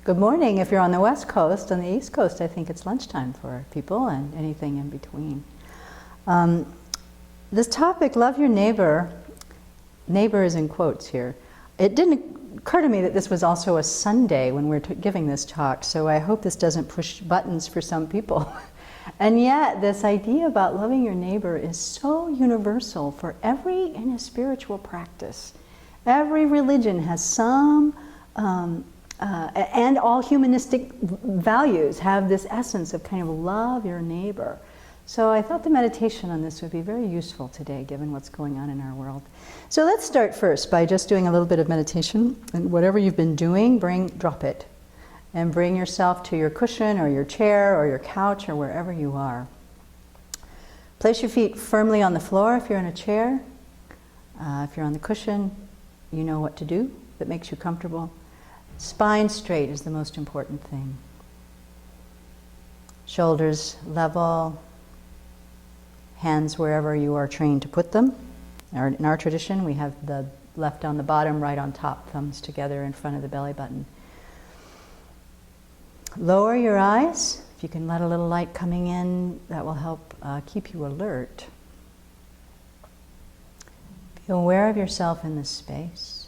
Good morning if you're on the West Coast. On the East Coast, I think it's lunchtime for people and anything in between. This topic, love your neighbor, neighbor is in quotes here. It didn't occur to me that this was also a Sunday when we're giving this talk, so I hope this doesn't push buttons for some people. And yet, this idea about loving your neighbor is so universal for every in a spiritual practice. Every religion has some, and all humanistic values have this essence of kind of love your neighbor. So I thought the meditation on this would be very useful today, given what's going on in our world. So let's start first by just doing a little bit of meditation. And whatever you've been doing, drop it. And bring yourself to your cushion or your chair or your couch or wherever you are. Place your feet firmly on the floor if you're in a chair. If you're on the cushion, you know what to do that makes you comfortable. Spine straight is the most important thing. Shoulders level. Hands wherever you are trained to put them. In our tradition, we have the left on the bottom, right on top, thumbs together in front of the belly button. Lower your eyes. If you can let a little light coming in, that will help keep you alert. Be aware of yourself in this space.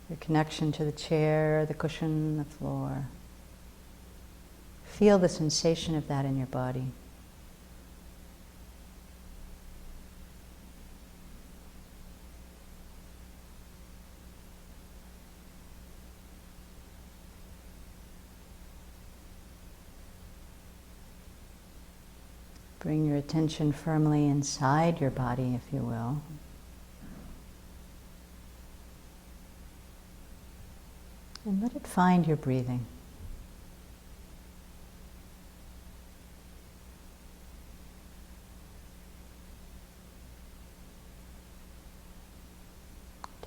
Your connection to the chair, the cushion, the floor. Feel the sensation of that in your body. Bring your attention firmly inside your body, if you will. And let it find your breathing.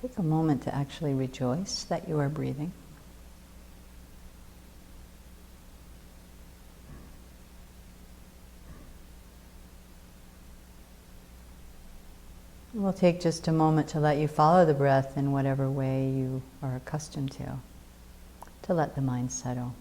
Take a moment to actually rejoice that you are breathing. We'll take just a moment to let you follow the breath in whatever way you are accustomed to let the mind settle.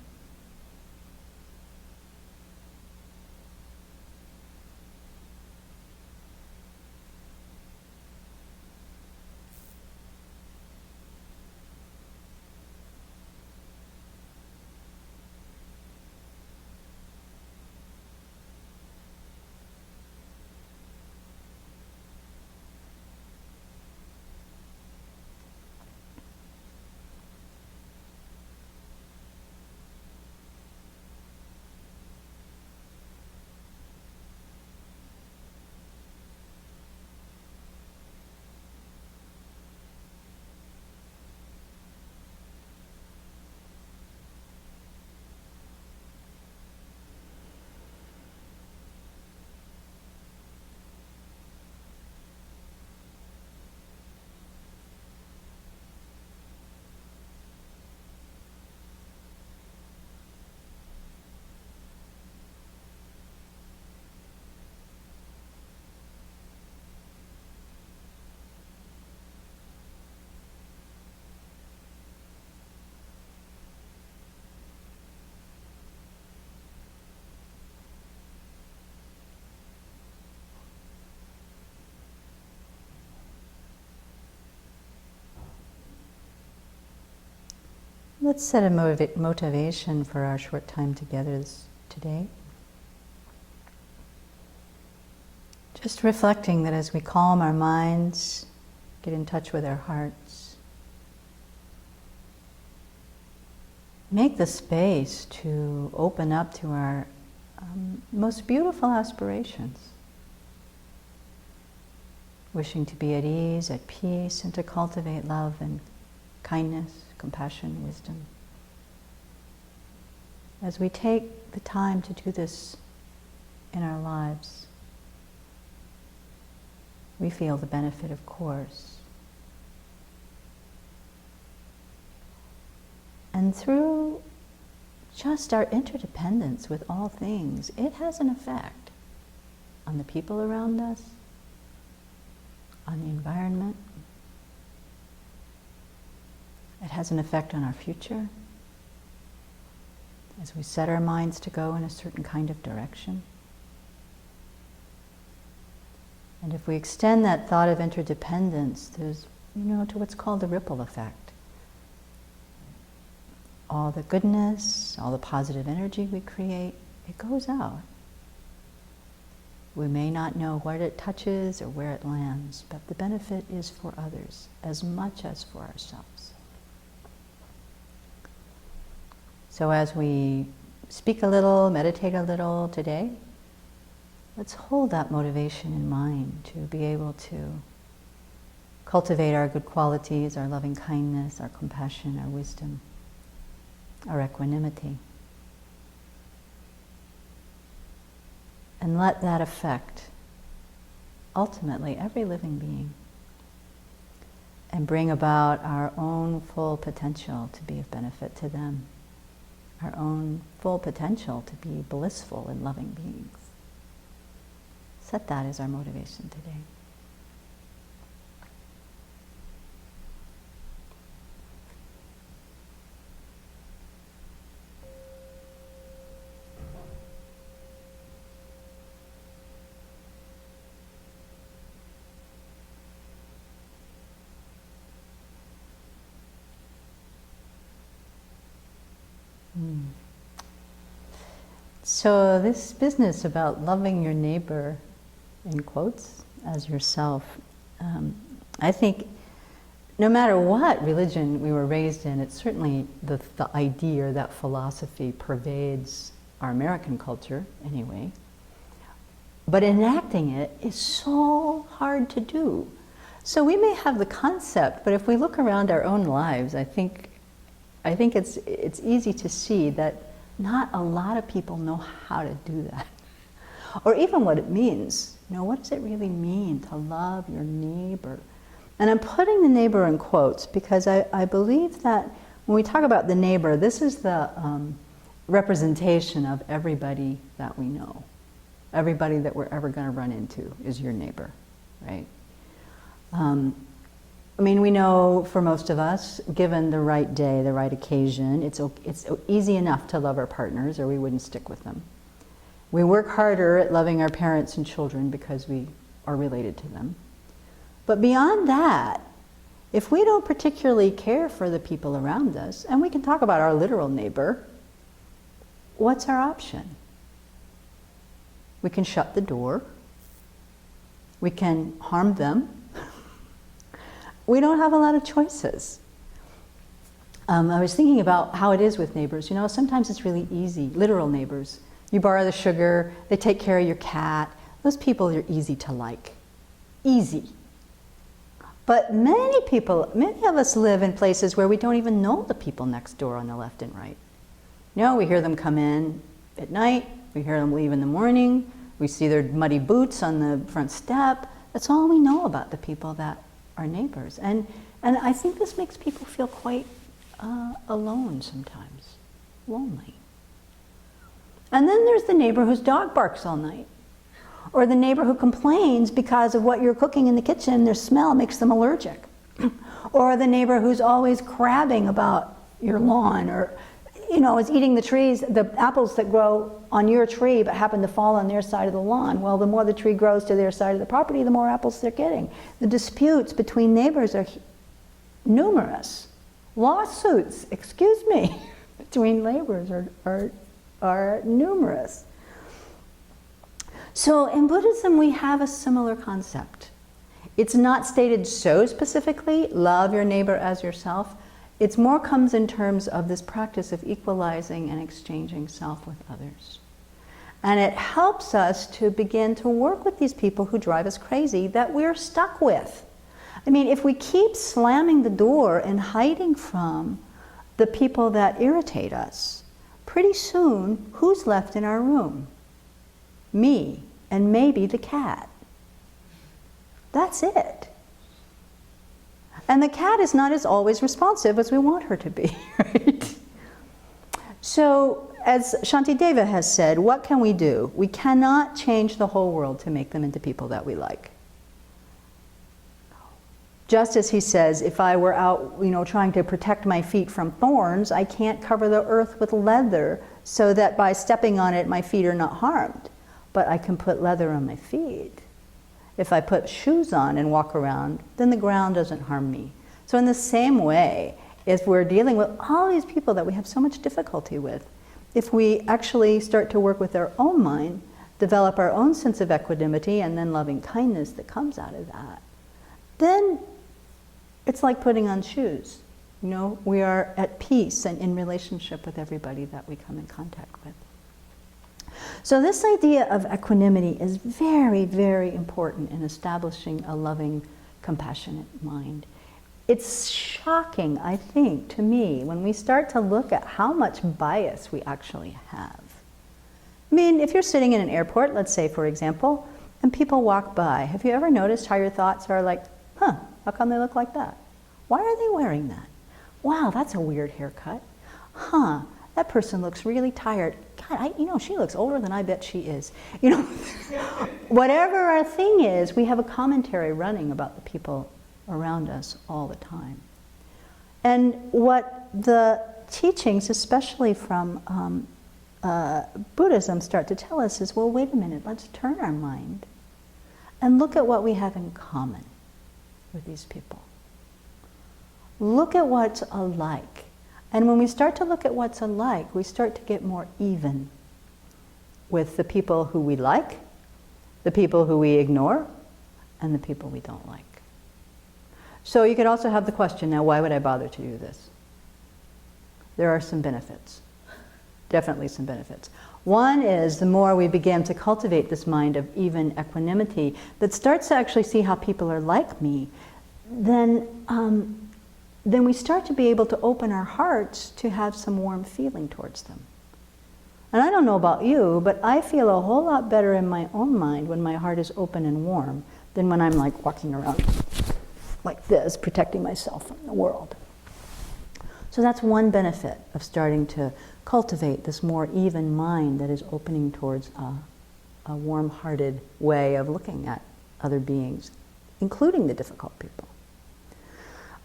Let's set a motivation for our short time together today. Just reflecting that as we calm our minds, get in touch with our hearts, make the space to open up to our most beautiful aspirations. Wishing to be at ease, at peace, and to cultivate love and kindness, compassion, wisdom. As we take the time to do this in our lives, we feel the benefit, of course. And through just our interdependence with all things, it has an effect on the people around us, on the environment. It has an effect on our future as we set our minds to go in a certain kind of direction. And if we extend that thought of interdependence, there's, to what's called the ripple effect. All the goodness, all the positive energy we create, it goes out. We may not know what it touches or where it lands, but the benefit is for others as much as for ourselves. So as we speak a little, meditate a little today, let's hold that motivation in mind to be able to cultivate our good qualities, our loving kindness, our compassion, our wisdom, our equanimity. And let that affect, ultimately, every living being. And bring about our own full potential to be of benefit to them. Our own full potential to be blissful and loving beings. Set that as our motivation today. So this business about loving your neighbor, in quotes, as yourself, I think no matter what religion we were raised in, it's certainly the idea or that philosophy pervades our American culture anyway. But enacting it is so hard to do. So we may have the concept, but if we look around our own lives, I think it's easy to see that not a lot of people know how to do that. Or even what it means. What does it really mean to love your neighbor? And I'm putting the neighbor in quotes because I believe that when we talk about the neighbor, this is the representation of everybody that we know. Everybody that we're ever going to run into is your neighbor, right? We know for most of us, given the right day, the right occasion, it's easy enough to love our partners or we wouldn't stick with them. We work harder at loving our parents and children because we are related to them. But beyond that, if we don't particularly care for the people around us, and we can talk about our literal neighbor, what's our option? We can shut the door. We can harm them. We don't have a lot of choices. I was thinking about how it is with neighbors. Sometimes it's really easy, literal neighbors. You borrow the sugar, they take care of your cat. Those people are easy to like. Easy. But many of us live in places where we don't even know the people next door on the left and right. We hear them come in at night, we hear them leave in the morning, we see their muddy boots on the front step. That's all we know about the people that are neighbors. And I think this makes people feel quite alone sometimes, lonely. And then there's the neighbor whose dog barks all night. Or the neighbor who complains because of what you're cooking in the kitchen, their smell makes them allergic. Or the neighbor who's always crabbing about your lawn, or is eating the trees, the apples that grow on your tree but happen to fall on their side of the lawn. Well, the more the tree grows to their side of the property, the more apples they're getting. The disputes between neighbors are numerous. Lawsuits, between neighbors are numerous. So in Buddhism, we have a similar concept. It's not stated so specifically, love your neighbor as yourself. It's more comes in terms of this practice of equalizing and exchanging self with others. And it helps us to begin to work with these people who drive us crazy that we're stuck with. If we keep slamming the door and hiding from the people that irritate us, pretty soon, who's left in our room? Me, and maybe the cat. That's it. And the cat is not as always responsive as we want her to be, right? So, as Shantideva has said, what can we do? We cannot change the whole world to make them into people that we like. Just as he says, if I were out, trying to protect my feet from thorns, I can't cover the earth with leather so that by stepping on it, my feet are not harmed. But I can put leather on my feet. If I put shoes on and walk around, then the ground doesn't harm me. So in the same way, if we're dealing with all these people that we have so much difficulty with, if we actually start to work with our own mind, develop our own sense of equanimity and then loving kindness that comes out of that, then it's like putting on shoes. We are at peace and in relationship with everybody that we come in contact with. So this idea of equanimity is very, very important in establishing a loving, compassionate mind. It's shocking, I think, to me, when we start to look at how much bias we actually have. I mean, if you're sitting in an airport, let's say, for example, and people walk by, have you ever noticed how your thoughts are like, how come they look like that? Why are they wearing that? Wow, that's a weird haircut. That person looks really tired. God, she looks older than I bet she is. Whatever our thing is, we have a commentary running about the people around us all the time. And what the teachings, especially from Buddhism, start to tell us is, well, wait a minute, let's turn our mind and look at what we have in common with these people. Look at what's alike. And when we start to look at what's alike, we start to get more even with the people who we like, the people who we ignore, and the people we don't like. So you could also have the question, now why would I bother to do this? There are some benefits. Definitely some benefits. One is the more we begin to cultivate this mind of even equanimity that starts to actually see how people are like me, then we start to be able to open our hearts to have some warm feeling towards them. And I don't know about you, but I feel a whole lot better in my own mind when my heart is open and warm than when I'm like walking around like this, protecting myself from the world. So that's one benefit of starting to cultivate this more even mind that is opening towards a warm-hearted way of looking at other beings, including the difficult people.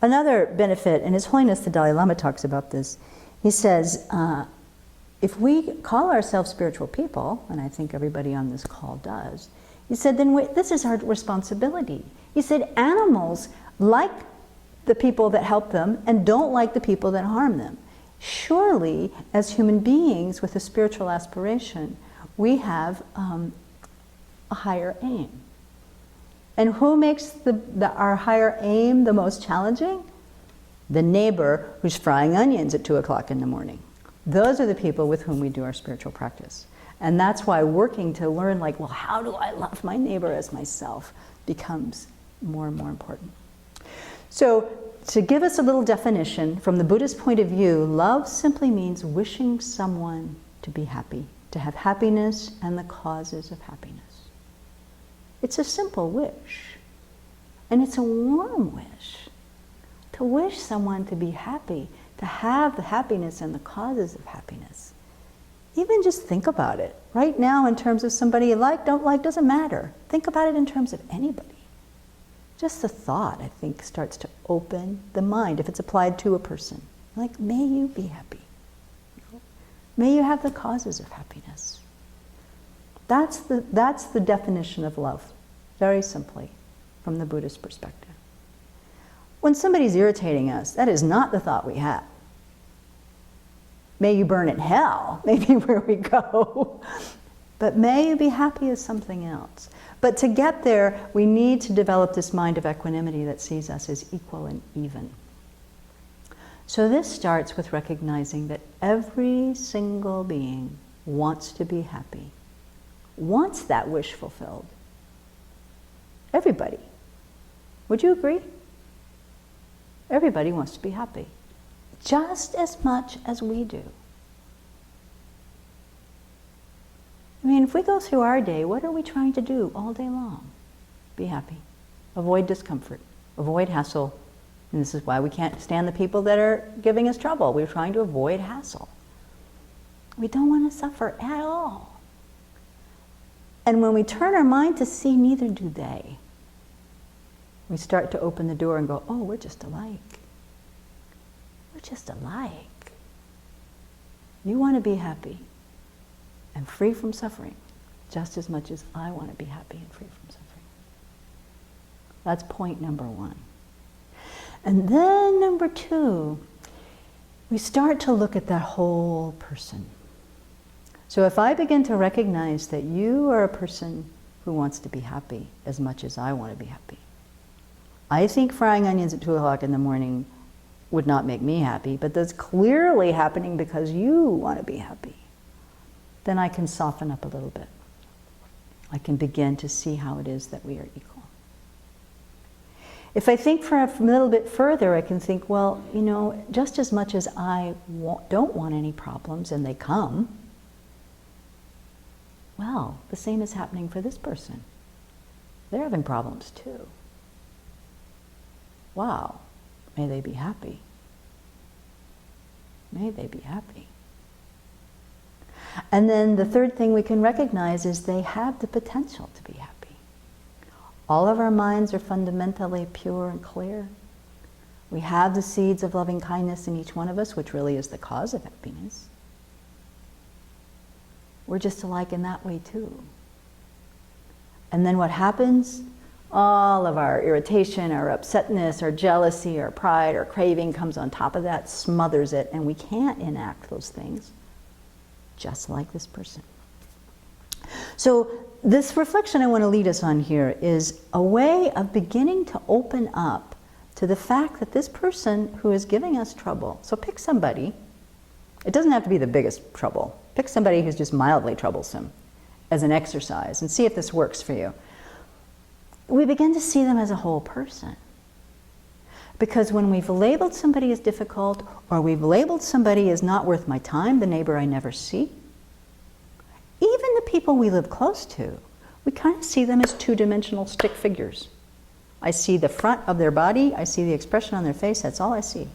Another benefit, and His Holiness the Dalai Lama talks about this, he says, if we call ourselves spiritual people, and I think everybody on this call does, he said, then this is our responsibility. He said, animals like the people that help them and don't like the people that harm them. Surely, as human beings with a spiritual aspiration, we have a higher aim. And who makes our higher aim the most challenging? The neighbor who's frying onions at 2 o'clock in the morning. Those are the people with whom we do our spiritual practice. And that's why working to learn, like, well, how do I love my neighbor as myself becomes more and more important. So, to give us a little definition, from the Buddhist point of view, love simply means wishing someone to be happy, to have happiness and the causes of happiness. It's a simple wish, and it's a warm wish. To wish someone to be happy, to have the happiness and the causes of happiness. Even just think about it. Right now, in terms of somebody you like, don't like, doesn't matter. Think about it in terms of anybody. Just the thought, I think, starts to open the mind, if it's applied to a person. Like, may you be happy. May you have the causes of happiness. That's the definition of love, very simply, from the Buddhist perspective. When somebody's irritating us, that is not the thought we have. May you burn in hell, maybe where we go. But may you be happy is something else. But to get there, we need to develop this mind of equanimity that sees us as equal and even. So this starts with recognizing that every single being wants to be happy, wants that wish fulfilled. Everybody. Would you agree? Everybody wants to be happy, just as much as we do. I mean, if we go through our day, what are we trying to do all day long? Be happy. Avoid discomfort. Avoid hassle. And this is why we can't stand the people that are giving us trouble. We're trying to avoid hassle. We don't want to suffer at all. And when we turn our mind to see, neither do they. we start to open the door and go, oh, we're just alike. We're just alike. You want to be happy and free from suffering just as much as I want to be happy and free from suffering. That's point number one. And then number two, we start to look at that whole person. So if I begin to recognize that you are a person who wants to be happy as much as I want to be happy. I think frying onions at 2 o'clock in the morning would not make me happy, but that's clearly happening because you want to be happy. Then I can soften up a little bit. I can begin to see how it is that we are equal. If I think for a little bit further, I can think, well, you know, just as much as I don't want any problems and they come, well, the same is happening for this person. They're having problems too. Wow, may they be happy. May they be happy. And then the third thing we can recognize is they have the potential to be happy. All of our minds are fundamentally pure and clear. We have the seeds of loving kindness in each one of us, which really is the cause of happiness. We're just alike in that way too. And then what happens? All of our irritation, our upsetness, our jealousy, our pride, our craving comes on top of that, smothers it, and we can't enact those things, just like this person. So this reflection I want to lead us on here is a way of beginning to open up to the fact that this person who is giving us trouble, so pick somebody, it doesn't have to be the biggest trouble, pick somebody who's just mildly troublesome as an exercise and see if this works for you. We begin to see them as a whole person. Because when we've labeled somebody as difficult, or we've labeled somebody as not worth my time, the neighbor I never see, even the people we live close to, we kind of see them as two-dimensional stick figures. I see the front of their body, I see the expression on their face, that's all I see.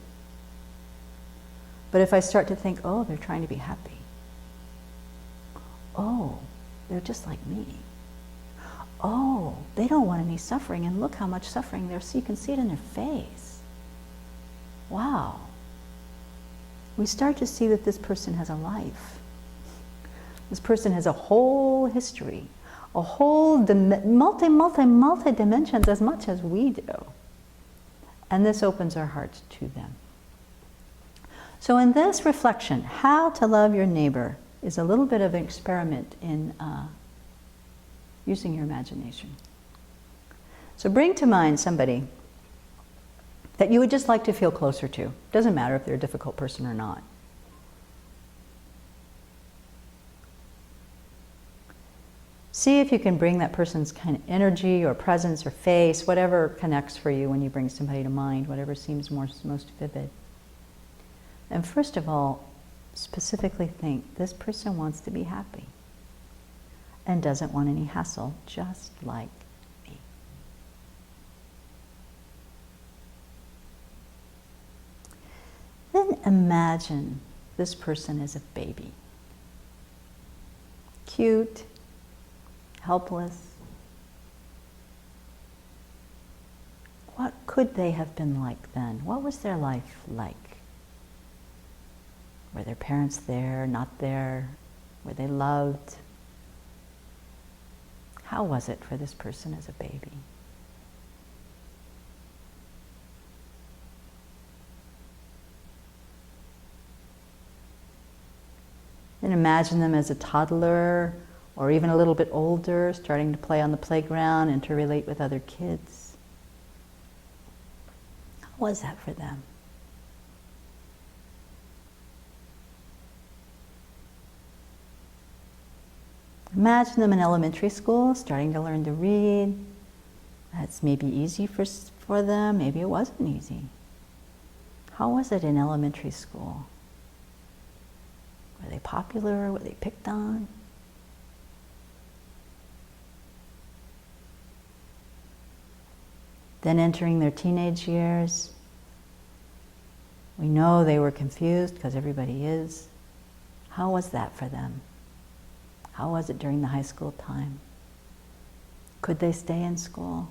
But if I start to think, oh, they're trying to be happy. Oh, they're just like me. Oh, they don't want any suffering, and look how much suffering there's, so you can see it in their face. Wow. We start to see that this person has a life. This person has a whole history, a whole multi dimensions as much as we do. And this opens our hearts to them. So in this reflection, how to love your neighbor is a little bit of an experiment in using your imagination. So bring to mind somebody that you would just like to feel closer to. Doesn't matter if they're a difficult person or not. See if you can bring that person's kind of energy or presence or face, whatever connects for you when you bring somebody to mind, whatever seems most vivid. And first of all, specifically think, this person wants to be happy and doesn't want any hassle, just like me. Then imagine this person as a baby. Cute, helpless. What could they have been like then? What was their life like? Were their parents there, not there? Were they loved? How was it for this person as a baby? And imagine them as a toddler, or even a little bit older, starting to play on the playground and to relate with other kids. How was that for them? Imagine them in elementary school, starting to learn to read. That's maybe easy for them, maybe it wasn't easy. How was it in elementary school? Were they popular? Were they picked on? Then entering their teenage years, we know they were confused because everybody is. How was that for them? How was it during the high school time? Could they stay in school?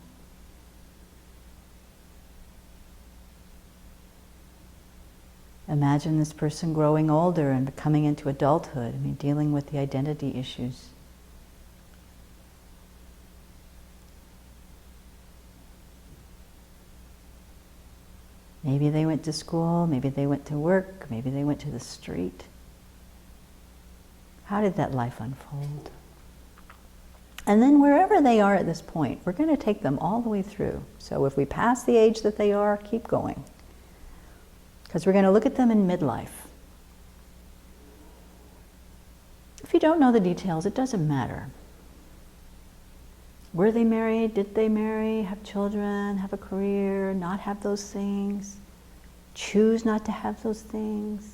Imagine this person growing older and coming into adulthood, dealing with the identity issues. Maybe they went to school, maybe they went to work, maybe they went to the street. How did that life unfold? And then wherever they are at this point, we're going to take them all the way through. So if we pass the age that they are, keep going. Because we're going to look at them in midlife. If you don't know the details, it doesn't matter. Were they married? Did they marry? Have children? Have a career? Not have those things? Choose not to have those things?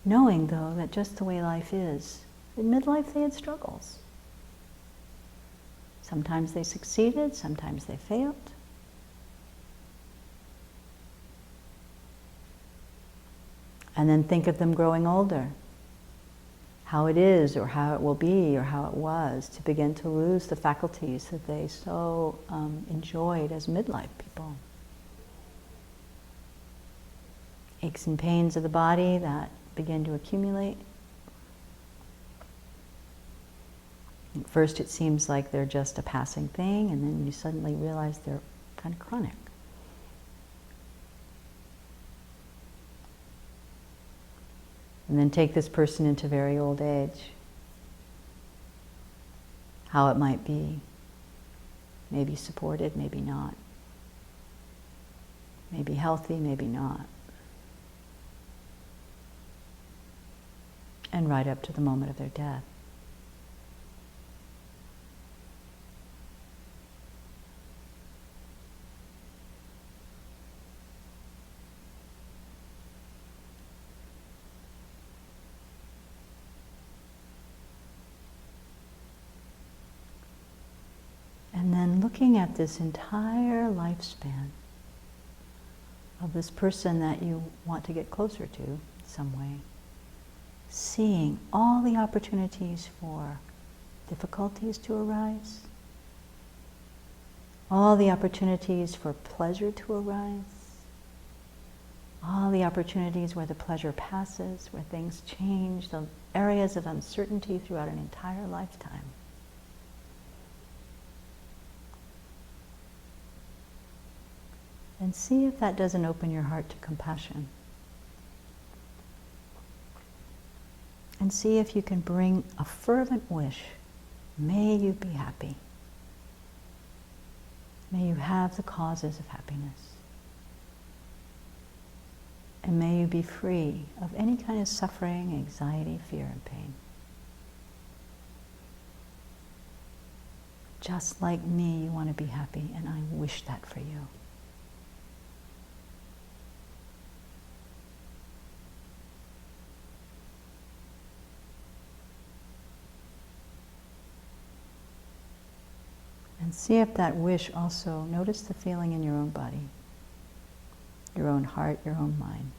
Knowing, though, that just the way life is, in midlife they had struggles. Sometimes they succeeded, sometimes they failed. And then think of them growing older. How it is, or how it will be, or how it was, to begin to lose the faculties that they so enjoyed as midlife people. Aches and pains of the body that begin to accumulate. At first it seems like they're just a passing thing, and then you suddenly realize they're kind of chronic. And then take this person into very old age. How it might be. Maybe supported, maybe not. Maybe healthy, maybe not. And right up to the moment of their death. And then looking at this entire lifespan of this person that you want to get closer to in some way, seeing all the opportunities for difficulties to arise, all the opportunities for pleasure to arise, all the opportunities where the pleasure passes, where things change, the areas of uncertainty throughout an entire lifetime. And see if that doesn't open your heart to compassion. And see if you can bring a fervent wish. May you be happy. May you have the causes of happiness. And may you be free of any kind of suffering, anxiety, fear, and pain. Just like me, you want to be happy, and I wish that for you. And see if that wish also, notice the feeling in your own body, your own heart, your own mind.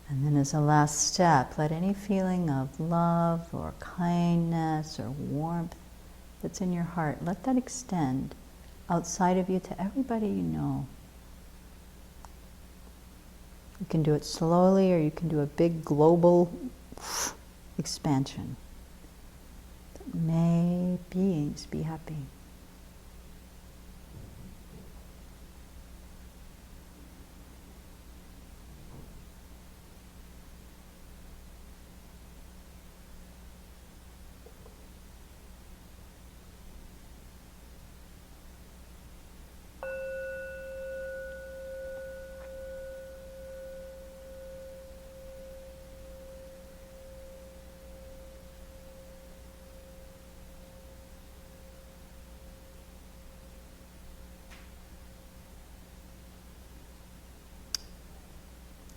And then as a last step, let any feeling of love or kindness or warmth that's in your heart, let that extend outside of you to everybody you know. You can do it slowly, or you can do a big global expansion. May beings be happy.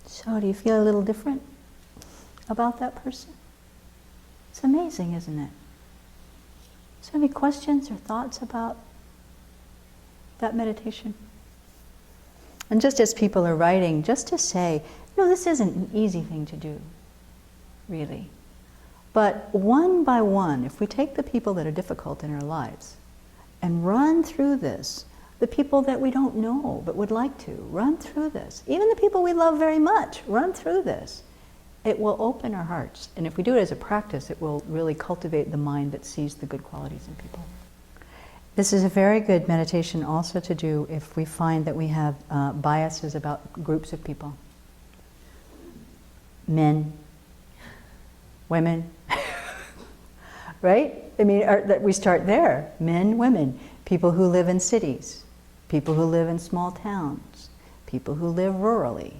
So do you feel a little different about that person? It's amazing, isn't it? So any questions or thoughts about that meditation? And just as people are writing, just to say, this isn't an easy thing to do, really. But one by one, if we take the people that are difficult in our lives and run through this, the people that we don't know but would like to, run through this. Even the people we love very much, run through this. It will open our hearts. And if we do it as a practice, it will really cultivate the mind that sees the good qualities in people. This is a very good meditation also to do if we find that we have biases about groups of people. Men, women, right? I mean, that we start there. Men, women, people who live in cities, people who live in small towns, people who live rurally,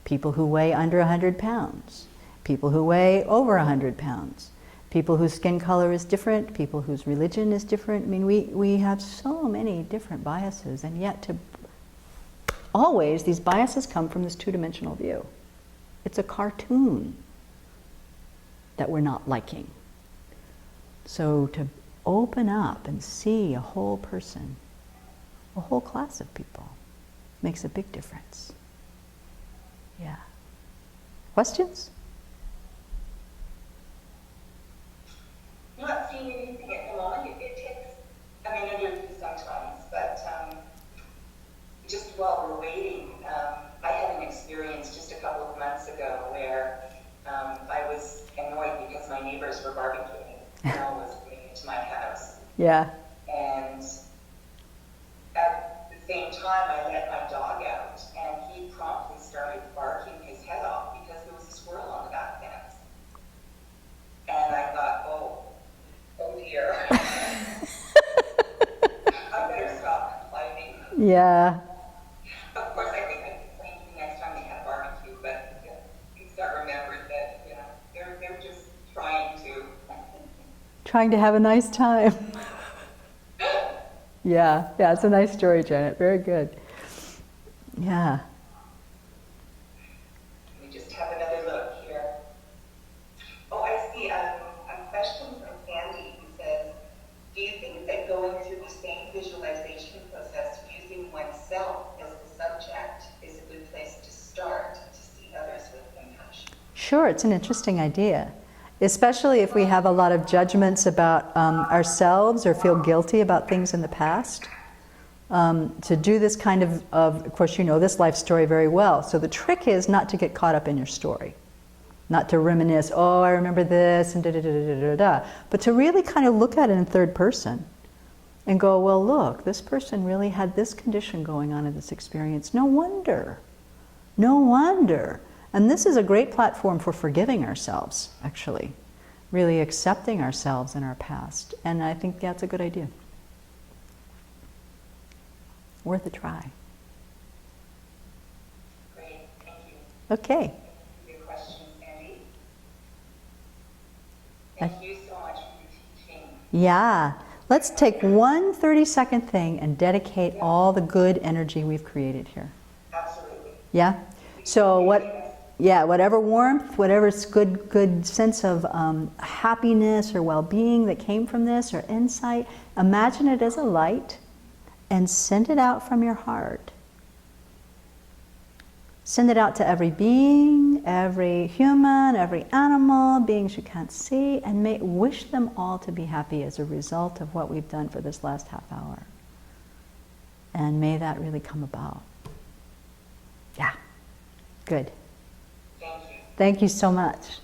people who weigh under 100 pounds, people who weigh over 100 pounds, people whose skin color is different, people whose religion is different. I mean, we have so many different biases, and yet always these biases come from this two-dimensional view. It's a cartoon that we're not liking. So to open up and see a whole person, a whole class of people, makes a big difference. Yeah. Questions? Not seeing anything at the moment. It takes, I mean, I do sometimes, but just while we're waiting, I had an experience just a couple of months ago where I was annoyed because my neighbors were barbecuing. Snow was coming into my house. Yeah. And at the same time, I let my dog out, and he promptly started barking his head off because there was a squirrel on the back fence. And I thought, oh dear. I better stop complaining. Yeah. Of course, I think I complain to the next time they have barbecue, but you start remembering that, they're just trying to have a nice time. Yeah, it's a nice story, Janet. Very good. Yeah. We just have another look here. Oh, I see a question from Sandy who says, do you think that going through the same visualization process using oneself as the subject is a good place to start to see others with compassion? Sure, it's an interesting idea. Especially if we have a lot of judgments about ourselves or feel guilty about things in the past. To do this kind of course, you know this life story very well. So the trick is not to get caught up in your story. Not to reminisce, oh, I remember this, and da-da-da-da-da-da. But to really kind of look at it in third person and go, well, look, this person really had this condition going on in this experience. No wonder. No wonder. And this is a great platform for forgiving ourselves, actually. Really accepting ourselves in our past. And I think that's a good idea. Worth a try. Great, thank you. Okay. Thank you for your question, Sandy. Thank you so much for your teaching. Yeah. Let's take one 30-second thing and dedicate all the good energy we've created here. Absolutely. Yeah? So whatever warmth, whatever good sense of happiness or well-being that came from this, or insight, imagine it as a light and send it out from your heart. Send it out to every being, every human, every animal, beings you can't see, and wish them all to be happy as a result of what we've done for this last half hour. And may that really come about. Yeah. Good. Thank you. Thank you so much.